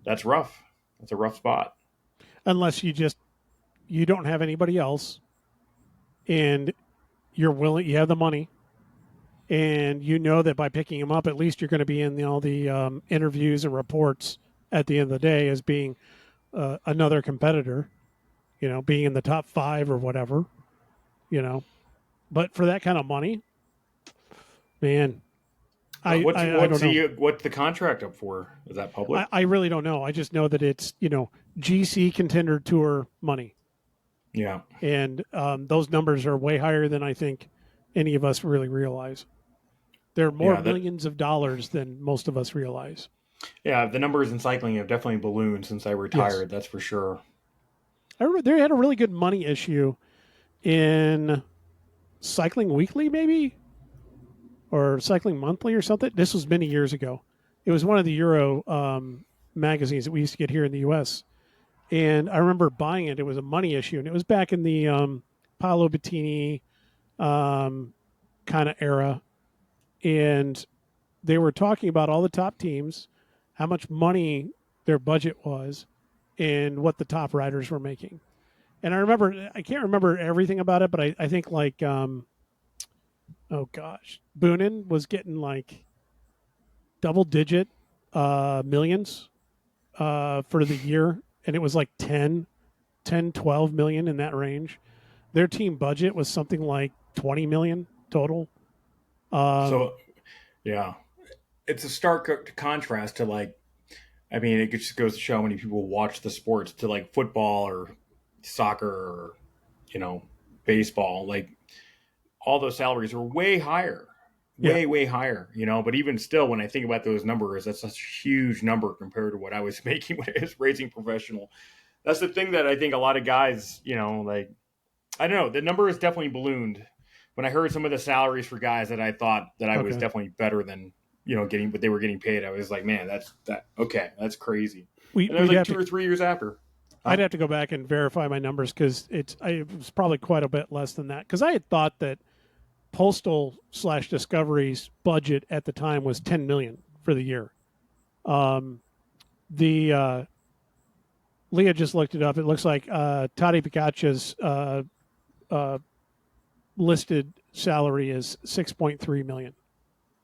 that's rough. That's a rough spot.
Unless you don't have anybody else and you're willing, you have the money and that by picking him up, at least you're going to be in all the interviews and reports at the end of the day as being another competitor, being in the top 5 or whatever, but for that kind of money, man,
what's the contract up for? Is that public?
I really don't know. I just know that it's, GC Contender Tour money.
Yeah.
And those numbers are way higher than I think any of us really realize. They're more millions of dollars than most of us realize.
Yeah, the numbers in cycling have definitely ballooned since I retired. Yes. That's for sure.
I remember they had a really good money issue in Cycling Weekly, maybe, or Cycling Monthly or something. This was many years ago. It was one of the Euro magazines that we used to get here in the U.S., and I remember buying it. It was a money issue, and it was back in the Paolo Bettini kind of era. And they were talking about all the top teams, how much money their budget was, and what the top riders were making. And I can't remember everything about it, but I think like, Boonen was getting like double-digit millions for the year. And it was like 10, 12 million in that range. Their team budget was something like 20 million total.
It's a stark contrast to it just goes to show how many people watch the sports to like football or soccer or, baseball. Like all those salaries are way higher, way higher, but even still, when I think about those numbers, that's such a huge number compared to what I was making when I was racing professional. That's the thing that I think a lot of guys, like, I don't know, the number is definitely ballooned. When I heard some of the salaries for guys that I thought that I was definitely better than, getting what they were getting paid, I was like, man, that's crazy. And that was like 2 or 3 years after.
I'd have to go back and verify my numbers because it was probably quite a bit less than that. Because I had thought that Postal/Discovery's budget at the time was $10 million for the year. Leah just looked it up. It looks like Tadej Pogačar's listed salary is $6.3 million.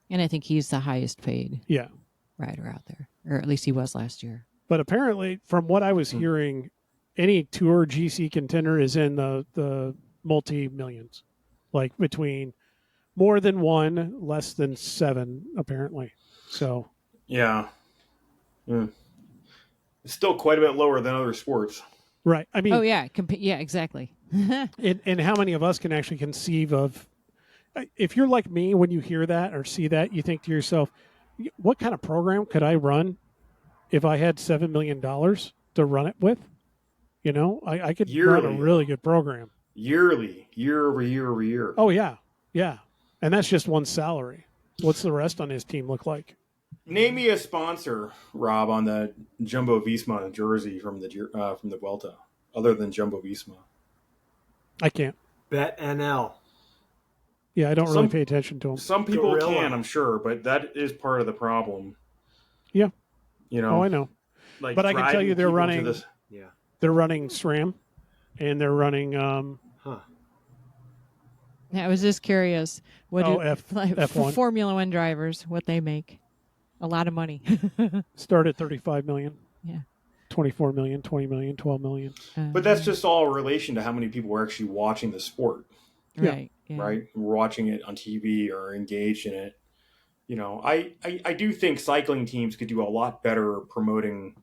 And I think he's the highest paid rider out there, or at least he was last year.
But apparently, from what I was hearing, any Tour GC contender is in the multi-millions, like between more than 1, less than 7, apparently. So
yeah. It's still quite a bit lower than other sports.
Right. I mean,
oh yeah, yeah, exactly.
and how many of us can actually conceive of? If you're like me, when you hear that or see that, you think to yourself, "What kind of program could I run if I had $7 million to run it with?" I could run a really good program.
Yearly, year over year over year.
Oh yeah, and that's just one salary. What's the rest on his team look like?
Name me a sponsor, Rob, on the Jumbo Visma jersey from the Vuelta, other than Jumbo Visma.
I can't.
BetNL.
Yeah, I don't really pay attention to them.
Some people can, I'm sure, but that is part of the problem.
Yeah. Oh, I know. But I can tell you they're running. They're running SRAM, and they're running.
Yeah, I was just curious.
F1
Formula One drivers, what they make. A lot of money.
Start at $35 million.
Yeah.
24 million, 20 million, 12 million.
But that's just all in relation to how many people are actually watching the sport.
Right. Yeah.
Right? Watching it on TV or engaged in it. I do think cycling teams could do a lot better promoting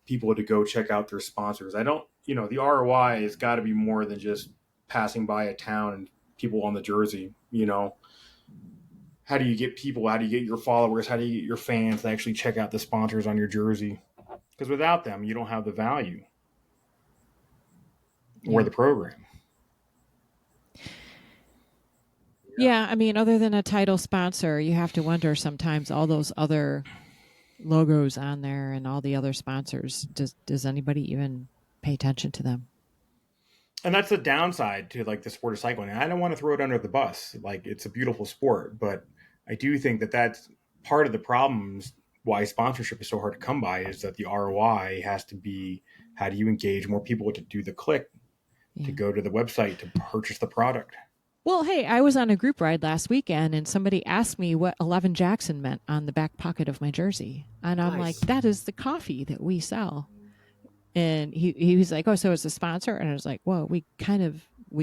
people to go check out their sponsors. I don't, the ROI has got to be more than just passing by a town and people on the jersey, How do you get people? How do you get your followers? How do you get your fans to actually check out the sponsors on your jersey? Because without them, you don't have the value or the program.
Yeah, I mean, other than a title sponsor, you have to wonder sometimes all those other logos on there and all the other sponsors. Does anybody even pay attention to them?
And that's the downside to the sport of cycling. And I don't want to throw it under the bus. It's a beautiful sport, but I do think that that's part of the problems why sponsorship is so hard to come by is that the ROI has to be, how do you engage more people to do the click, to go to the website, to purchase the product?
Well, hey, I was on a group ride last weekend and somebody asked me what 11 Jackson meant on the back pocket of my jersey. And I'm like, that is the coffee that we sell. And he was like, oh, so it's a sponsor? And I was like, well,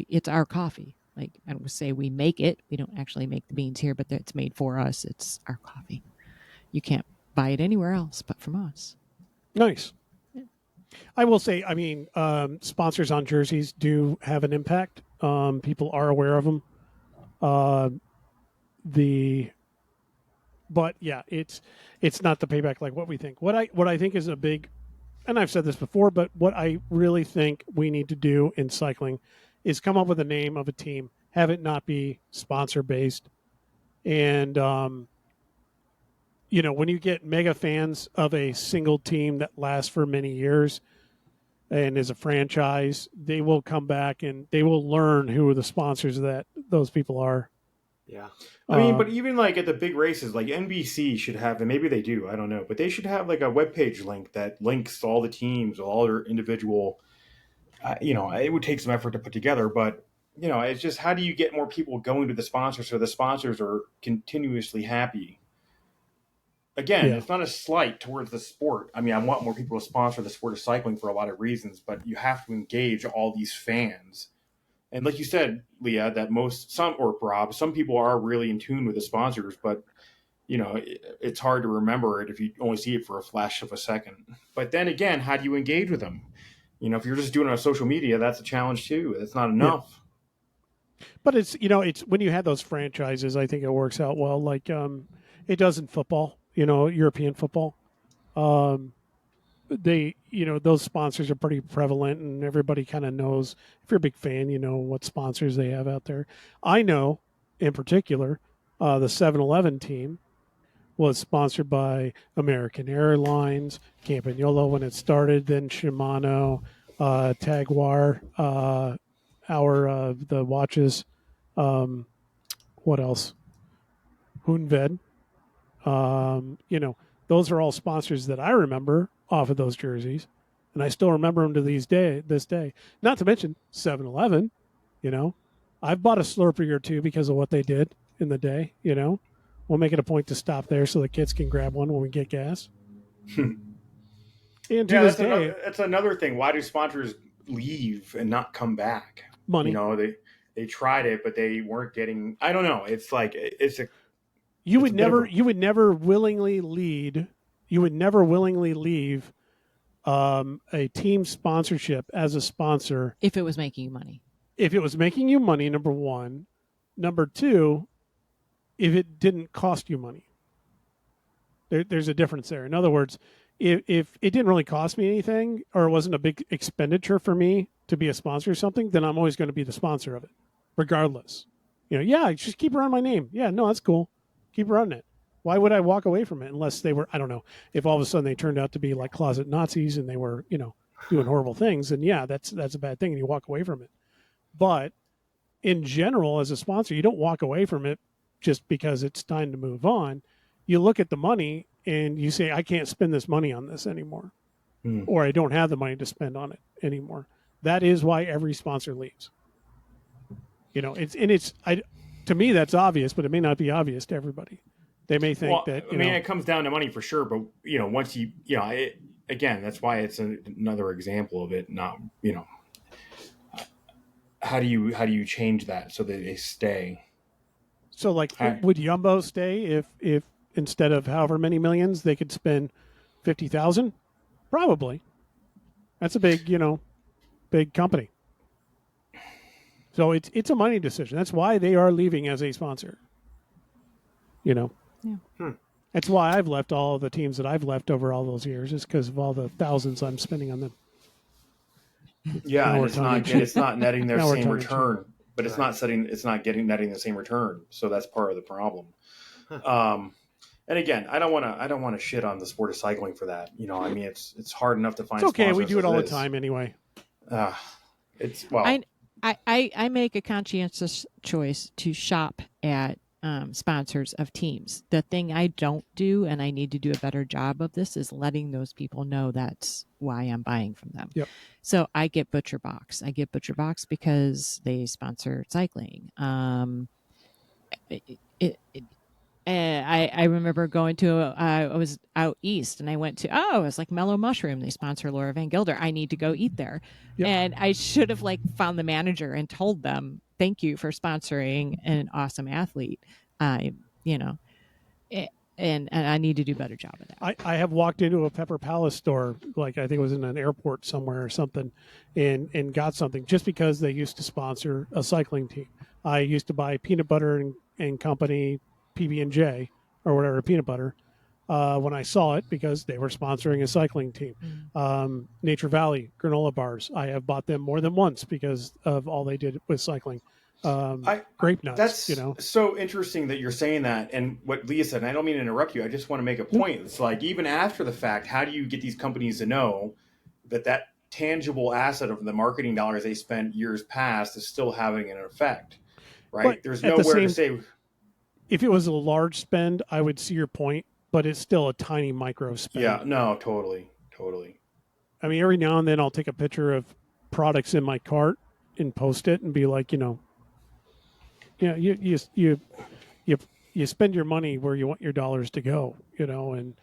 it's our coffee. I would say we make it. We don't actually make the beans here, but it's made for us. It's our coffee. You can't buy it anywhere else but from us. Nice.
Yeah. I will say, I mean, sponsors on jerseys do have an impact. People are aware of them. But yeah, it's not the payback like what we think. What I think is a big, and I've said this before, but what I really think we need to do in cycling is come up with a name of a team, have it not be sponsor based. And, when you get mega fans of a single team that lasts for many years and is a franchise, they will come back and they will learn who the sponsors that those people are.
Yeah.
I mean, but even at the big races, NBC should have, and maybe they do, I don't know, but they should have a webpage link that links all the teams, all their individual, it would take some effort to put together, but, it's just how do you get more people going to the sponsors so the sponsors are continuously happy? Again, It's not a slight towards the sport. I mean, I want more people to sponsor the sport of cycling for a lot of reasons, but you have to engage all these fans. And like you said, Leah, that some people are really in tune with the sponsors, but it's hard to remember it if you only see it for a flash of a second. But then again, how do you engage with them? If you're just doing it on social media, that's a challenge too. That's not enough.
Yeah. But it's when you have those franchises, I think it works out well. It does in football, European football. They those sponsors are pretty prevalent, and everybody kind of knows. If you're a big fan, you know what sponsors they have out there. I know, in particular, the 7-Eleven team was sponsored by American Airlines, Campagnolo when it started, then Shimano, Jaguar, the watches. What else? Hoonved. Those are all sponsors that I remember off of those jerseys, and I still remember them to this day. Not to mention 7-Eleven. I've bought a Slurpee or two because of what they did in the day. We'll make it a point to stop there so the kids can grab one when we get gas. And to this day,
that's another thing. Why do sponsors leave and not come back?
Money.
They tried it, but they weren't getting. I don't know. It's like
you would never willingly leave a team sponsorship as a sponsor
if it was making you money.
If it was making you money, number one. Number two, if it didn't cost you money. There's a difference there. In other words, if it didn't really cost me anything, or it wasn't a big expenditure for me to be a sponsor or something, then I'm always going to be the sponsor of it, regardless. Just keep running my name. Yeah, no, that's cool. Keep running it. Why would I walk away from it unless they were, I don't know, if all of a sudden they turned out to be like closet Nazis and they were, doing horrible things, then yeah, that's a bad thing and you walk away from it. But in general, as a sponsor, you don't walk away from it just because it's time to move on. You look at the money and you say, I can't spend this money on this anymore, or I don't have the money to spend on it anymore. That is why every sponsor leaves. To me, that's obvious, but it may not be obvious to everybody. They may think that.
It comes down to money for sure, but once again, that's why it's another example of it. Not, how do you change that so that they stay?
So, would Jumbo stay if instead of however many millions they could spend 50,000? Probably. That's a big company. So it's a money decision. That's why they are leaving as a sponsor. Yeah. That's why I've left all of the teams that I've left over all those years, is because of all the thousands I'm spending on them.
Yeah, and it's not netting their same return, but it's not netting the same return. So that's part of the problem. And again, I don't want to shit on the sport of cycling for that. It's hard enough to find.
It's okay. We do it all the time anyway.
I make a conscientious choice to shop at sponsors of teams. The thing I don't do, and I need to do a better job of this, is letting those people know that's why I'm buying from them.
Yep.
So I get Butcher Box. Because they sponsor cycling. I remember going to, I was out east and I went to, it's like Mellow Mushroom. They sponsor Laura Van Gilder. I need to go eat there. Yep. And I should have found the manager and told them, thank you for sponsoring an awesome athlete. And I need to do a better job of that.
I have walked into a Pepper Palace store, I think it was in an airport somewhere or something, and got something just because they used to sponsor a cycling team. I used to buy Peanut Butter and Company, PB&J, or whatever, peanut butter, when I saw it because they were sponsoring a cycling team. Nature Valley granola bars, I have bought them more than once because of all they did with cycling. Grape nuts.
That's so interesting that you're saying that. And what Leah said, and I don't mean to interrupt you, I just want to make a point. It's even after the fact, how do you get these companies to know that tangible asset of the marketing dollars they spent years past is still having an effect, right?
But
there's nowhere to say.
If it was a large spend, I would see your point, but it's still a tiny micro spend.
Yeah, no, totally.
I mean, every now and then I'll take a picture of products in my cart and post it and be like, you you spend your money where you want your dollars to go, and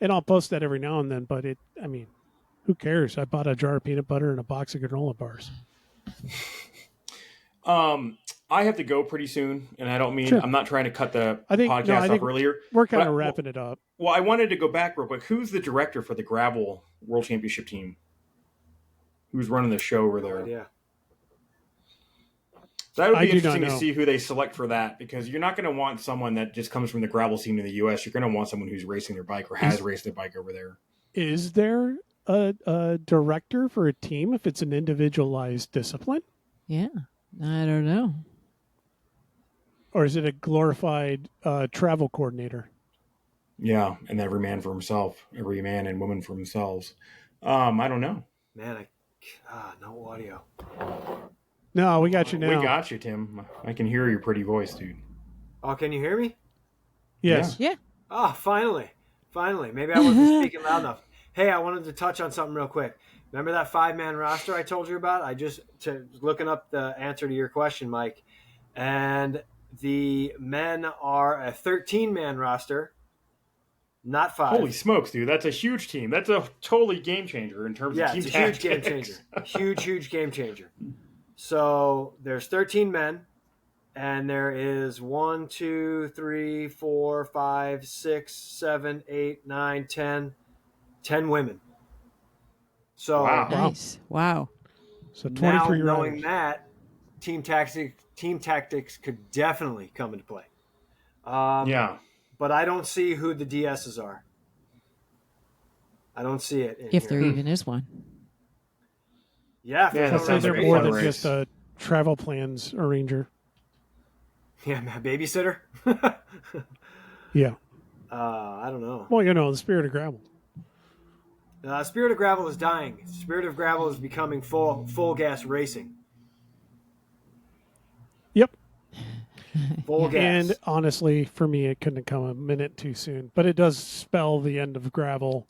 I'll post that every now and then, but who cares? I bought a jar of peanut butter and a box of granola bars.
I have to go pretty soon, and I don't mean
Sure.
I'm not trying to cut the podcast off earlier.
We're kind of wrapping it up.
Well, I wanted to go back real quick. Who's the director for the gravel World Championship team? Who's running the show over there?
Yeah.
That would be interesting to see who they select for that, because you're not going to want someone that just comes from the gravel scene in the U.S. You're going to want someone who's racing their bike or has raced their bike over there.
Is there a director for a team if it's an individualized discipline?
Yeah. I don't know.
Or is it a glorified travel coordinator?
Yeah, and every man for himself, every man and woman for themselves. I don't know.
Man, no audio.
No, we got you now.
We got you, Tim. I can hear your pretty voice, dude.
Oh, can you hear me?
Yes.
Yeah.
Oh, finally. Maybe I wasn't speaking loud enough. Hey, I wanted to touch on something real quick. Remember that 5-man roster I told you about? I just looking up the answer to your question, Mike. And the men are a 13-man roster, not 5.
Holy smokes, dude. That's a huge team. That's a totally game changer in terms of team
it's a
tactics.
huge game changer. huge game changer. So there's 13 men, and there is 1, 2, 3, 4, 5, 6, 7, 8, 9, 10 women. So
Wow.
Nice. Wow.
So
now
23
knowing
riders.
that, team tactics could definitely come into play.
Yeah.
But I don't see who the DSs are. I don't see it.
If there even is one.
Yeah, if
Yeah,
there's
that
no
sounds
They're
like a
more
fun
than
race.
just a travel plans arranger.
Yeah, babysitter.
Yeah.
I don't know.
Well, the spirit of gravel.
Spirit of Gravel is dying. Spirit of Gravel is becoming full gas racing.
Yep.
Full gas.
And honestly, for me, it couldn't have come a minute too soon. But it does spell the end of gravel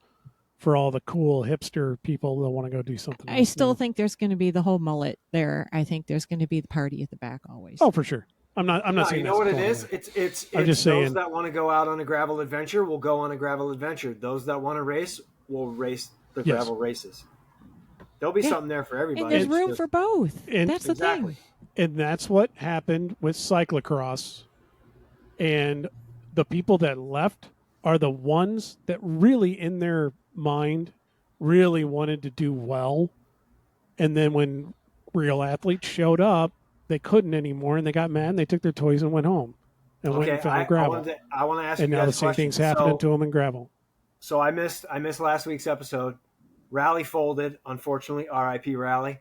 for all the cool hipster people that want to go do something.
I
else
still
new.
think there's going to be the whole mullet there. I think there's going to be the party at the back always.
Oh, for sure. I'm not
No,
saying
you know what
that's
it is?
wrong.
It's
I'm just
those
saying-
that want to go out on a gravel adventure will go on a gravel adventure. Those that want to race will race the
Yes.
gravel races. There'll be
Yeah.
something there for everybody.
and there's
It's
room
just-
for both.
And-
That's the
Exactly.
thing.
And that's what happened with cyclocross. And the people that left are the ones that really, in their mind, really wanted to do well. And then when real athletes showed up, they couldn't anymore, and they got mad, and they took their toys and went home and went
Okay,
and found
I
gravel.
want to ask
And
you
now the
guys a
same
question.
thing's happening to them in gravel.
So I missed last week's episode. Rally folded, unfortunately. R.I.P. Rally.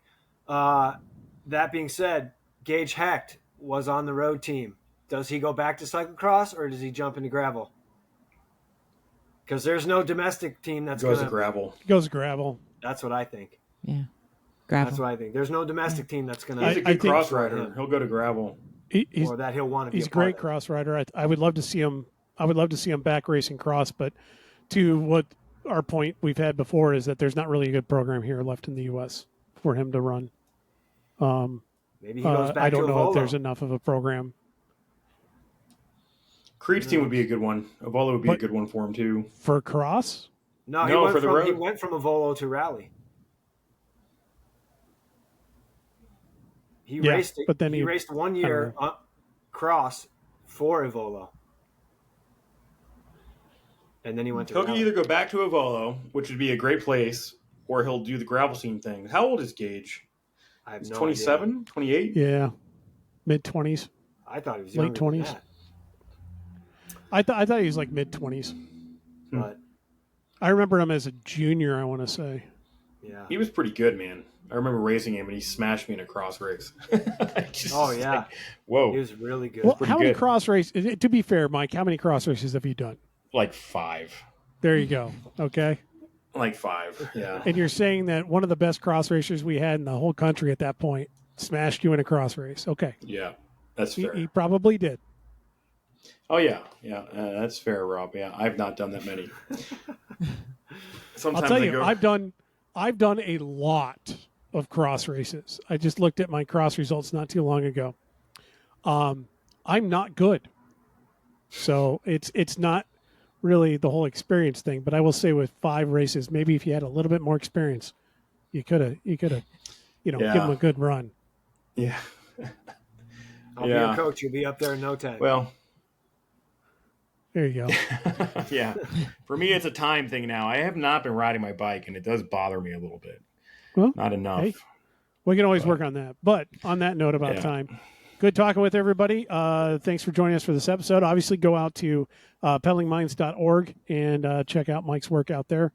That being said, Gage Hecht was on the road team. Does he go back to cyclocross or does he jump into gravel? Because there's no domestic team that's
Goes
going
to gravel.
It goes gravel.
That's what I think.
Yeah. Gravel.
That's what I think. There's no domestic team that's going
He's a
to,
good
think-
cross rider. He'll go to gravel.
He's
or that he'll want to be
he's
a
a great
part of.
cross rider. I would love to see him. I would love to see him back racing cross. But to what our point we've had before is that there's not really a good program here left in the U.S. for him to run.
Maybe he goes back
I
to
don't
a
know
Volo.
if there's enough of a program.
Creed's team would be a good one. Avolo would be a
But-
good one for him, too.
For cross,
No,
No,
he
for the road.
went from a Volo to Rally. He
Yeah,
raced it.
but then
he
he-
raced 1 year cross for a Volo. And then he went to
He'll
Rally.
either go back to Avolo, which would be a great place, or he'll do the gravel scene thing. How old is Gage?
I have
He's
no
27,
idea.
28?
yeah, mid-20s.
I thought he was
Late
younger than
20s.
that.
I thought he was like mid-20s.
But
I remember him as a junior. I want to say.
yeah.
He was pretty good, man. I remember racing him, and he smashed me in a cross race. Just
Oh yeah.
like, whoa.
He was really good.
Well,
pretty
how many
good.
cross races? To be fair, Mike, how many cross races have you done?
Like 5.
There you go. Okay.
Like 5, yeah.
And you're saying that one of the best cross racers we had in the whole country at that point smashed you in a cross race. Okay.
Yeah, that's
He,
fair.
he probably did.
Oh, yeah. Yeah, that's fair, Rob. Yeah, I've not done that many. Sometimes
I'll tell
I
you,
go,
I've done a lot of cross races. I just looked at my cross results not too long ago. I'm not good. So it's not really the whole experience thing, but I will say with 5 races, maybe if you had a little bit more experience, you could have, give
Yeah.
them a good run.
yeah.
I'll be
Yeah.
your coach. You'll be up there in no time.
Well,
There you go.
yeah. For me, it's a time thing now. I have not been riding my bike, and it does bother me a little bit.
Well,
Not enough.
hey. We can always work on that. But on that note about
Yeah.
time, good talking with everybody. Thanks for joining us for this episode. Obviously, go out to peddlingminds.org and check out Mike's work out there.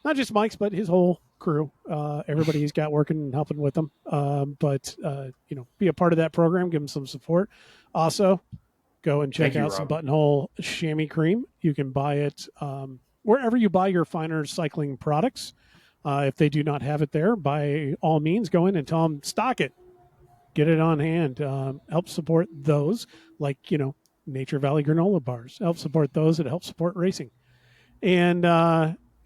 not just Mike's, but his whole crew. Everybody he's got working and helping with them. But be a part of that program. Give them some support. Also, go and check out some Buttonhole chamois cream. You can buy it wherever you buy your finer cycling products. If they do not have it there, by all means, go in and tell them, stock it. Get it on hand. Help support those, like, Nature Valley granola bars. Help support those that help support racing. And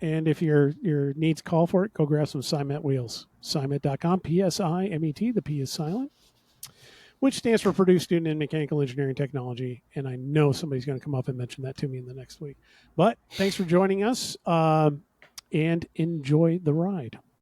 if your needs call for it, go grab some Simet wheels. Simet.com, P-S-I-M-E-T. The P is silent, which stands for Purdue Student in Mechanical Engineering Technology. And I know somebody's going to come up and mention that to me in the next week. But thanks for joining us, and enjoy the ride.